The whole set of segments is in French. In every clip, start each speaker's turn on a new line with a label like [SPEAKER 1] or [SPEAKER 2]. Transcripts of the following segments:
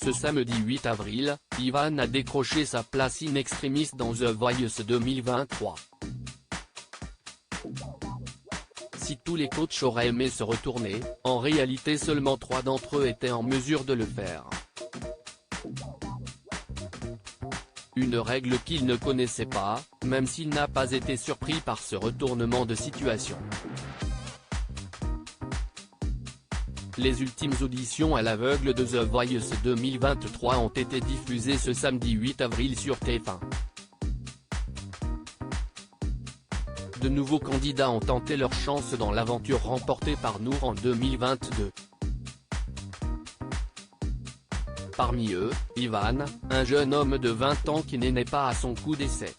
[SPEAKER 1] Ce samedi 8 avril, Ivan a décroché sa place in extremis dans The Voice 2023. Si tous les coachs auraient aimé se retourner, en réalité seulement 3 d'entre eux étaient en mesure de le faire. Une règle qu'il ne connaissait pas, même s'il n'a pas été surpris par ce retournement de situation. Les ultimes auditions à l'aveugle de The Voice 2023 ont été diffusées ce samedi 8 avril sur TF1. De nouveaux candidats ont tenté leur chance dans l'aventure remportée par Noor en 2022. Parmi eux, Ivan, un jeune homme de 20 ans qui n'est né pas à son coup d'essai.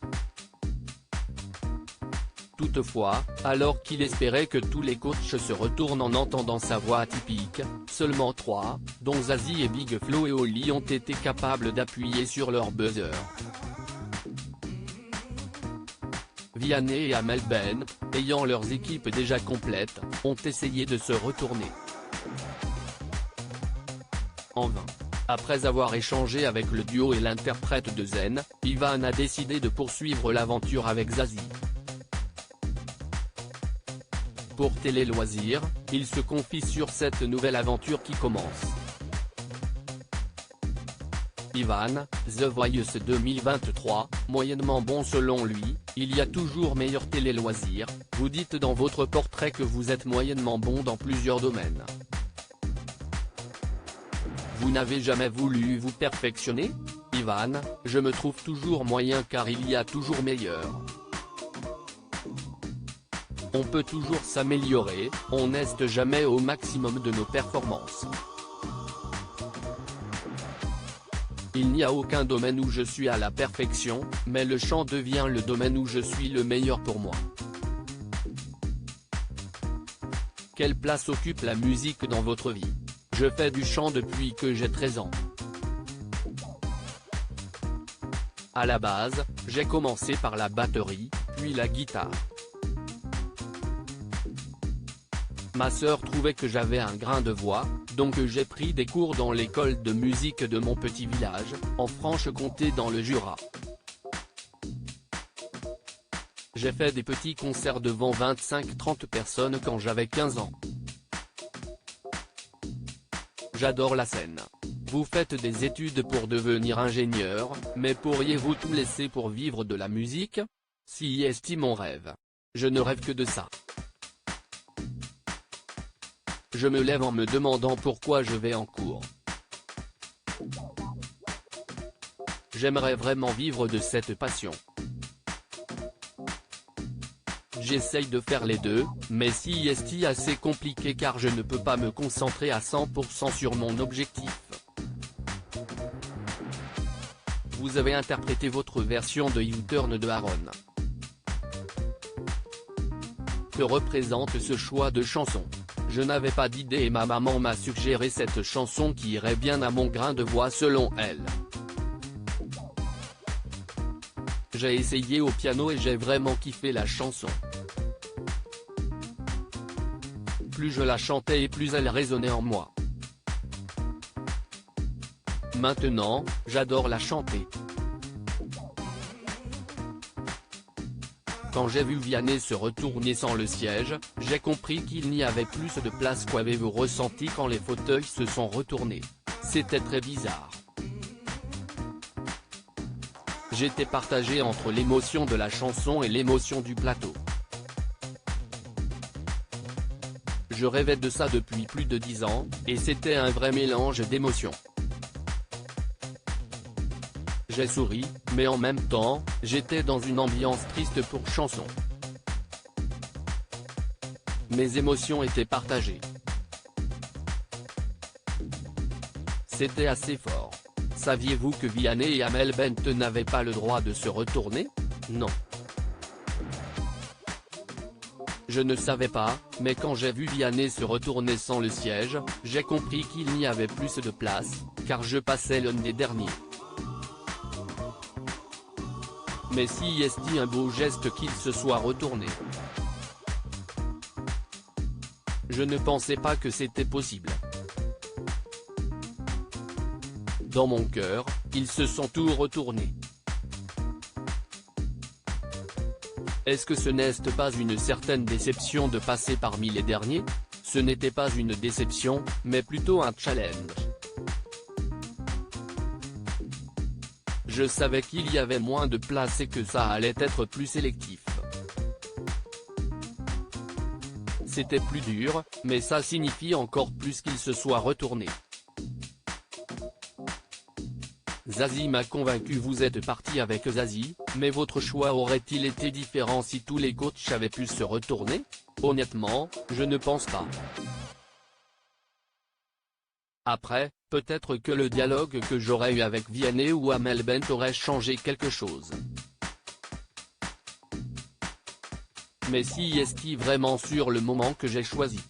[SPEAKER 1] Toutefois, alors qu'il espérait que tous les coachs se retournent en entendant sa voix atypique, seulement 3, dont Zazie et Big Flo et Oli ont été capables d'appuyer sur leur buzzer. Vianney et Amel Bent, ayant leurs équipes déjà complètes, ont essayé de se retourner. En vain. Après avoir échangé avec le duo et l'interprète de Zen, Ivan a décidé de poursuivre l'aventure avec Zazie. Pour Télé Loisirs, il se confie sur cette nouvelle aventure qui commence. Ivan, The Voice 2023, moyennement bon selon lui, il y a toujours meilleur Télé Loisirs, vous dites dans votre portrait que vous êtes moyennement bon dans plusieurs domaines. Vous n'avez jamais voulu vous perfectionner ? Ivan, je me trouve toujours moyen car il y a toujours meilleur. On peut toujours s'améliorer, on n'est jamais au maximum de nos performances. Il n'y a aucun domaine où je suis à la perfection, mais le chant devient le domaine où je suis le meilleur pour moi. Quelle place occupe la musique dans votre vie ? Je fais du chant depuis que j'ai 13 ans. À la base, j'ai commencé par la batterie, puis la guitare. Ma sœur trouvait que j'avais un grain de voix, donc j'ai pris des cours dans l'école de musique de mon petit village, en Franche-Comté dans le Jura. J'ai fait des petits concerts devant 25-30 personnes quand j'avais 15 ans. J'adore la scène. Vous faites des études pour devenir ingénieur, mais pourriez-vous tout laisser pour vivre de la musique ? Si est mon rêve. Je ne rêve que de ça. Je me lève en me demandant pourquoi je vais en cours. J'aimerais vraiment vivre de cette passion. J'essaye de faire les deux, mais si est assez compliqué car je ne peux pas me concentrer à 100% sur mon objectif. Vous avez interprété votre version de U-Turn de Aaron. Que représente ce choix de chanson ? Je n'avais pas d'idée et ma maman m'a suggéré cette chanson qui irait bien à mon grain de voix selon elle. J'ai essayé au piano et j'ai vraiment kiffé la chanson. Plus je la chantais et plus elle résonnait en moi. Maintenant, j'adore la chanter. Quand j'ai vu Vianney se retourner sans le siège, j'ai compris qu'il n'y avait plus de place. Qu'avez-vous ressenti quand les fauteuils se sont retournés ? C'était très bizarre. J'étais partagé entre l'émotion de la chanson et l'émotion du plateau. Je rêvais de ça depuis plus de 10 ans, et c'était un vrai mélange d'émotions. J'ai souri, mais en même temps, j'étais dans une ambiance triste pour chanson. Mes émotions étaient partagées. C'était assez fort. Saviez-vous que Vianney et Amel Bent n'avaient pas le droit de se retourner ? Non. Je ne savais pas, mais quand j'ai vu Vianney se retourner sans le siège, j'ai compris qu'il n'y avait plus de place, car je passais l'un des derniers. Mais si est un beau geste qu'il se soit retourné. Je ne pensais pas que c'était possible. Dans mon cœur, ils se sont tout retournés. Est-ce que ce n'est pas une certaine déception de passer parmi les derniers? Ce n'était pas une déception, mais plutôt un challenge. Je savais qu'il y avait moins de place et que ça allait être plus sélectif. C'était plus dur, mais ça signifie encore plus qu'ils se soient retournés. Zazie m'a convaincu. Vous êtes parti avec Zazie, mais votre choix aurait-il été différent si tous les coachs avaient pu se retourner? Honnêtement, je ne pense pas. Après, peut-être que le dialogue que j'aurais eu avec Vianney ou Amel Bent aurait changé quelque chose. Mais si est-il vraiment sur le moment que j'ai choisi?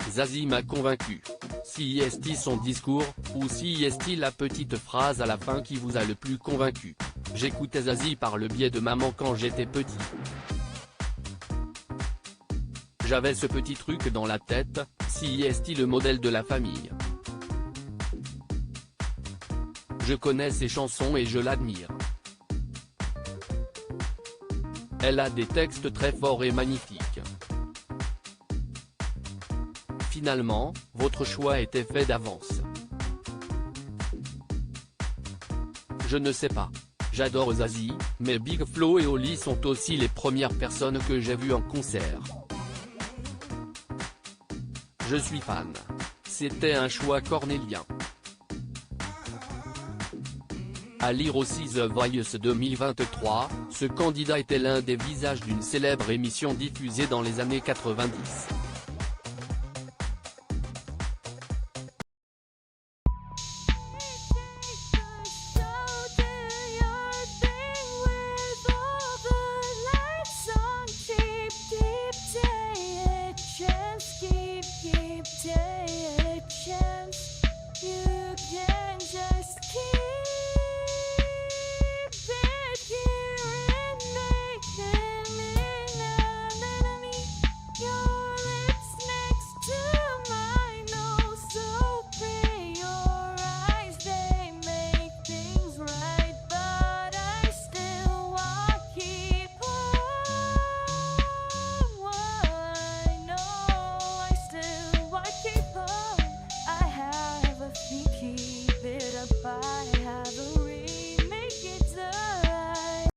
[SPEAKER 1] Zazie m'a convaincu. Si est-il son discours, ou si est-il la petite phrase à la fin qui vous a le plus convaincu? J'écoutais Zazie par le biais de maman quand j'étais petit. J'avais ce petit truc dans la tête, si est-il le modèle de la famille. Je connais ses chansons et je l'admire. Elle a des textes très forts et magnifiques. Finalement, votre choix était fait d'avance. Je ne sais pas. J'adore Zazie, mais Big Flo et Oli sont aussi les premières personnes que j'ai vues en concert. Je suis fan. C'était un choix cornélien. À lire aussi The Voice 2023, ce candidat était l'un des visages d'une célèbre émission diffusée dans les années 90.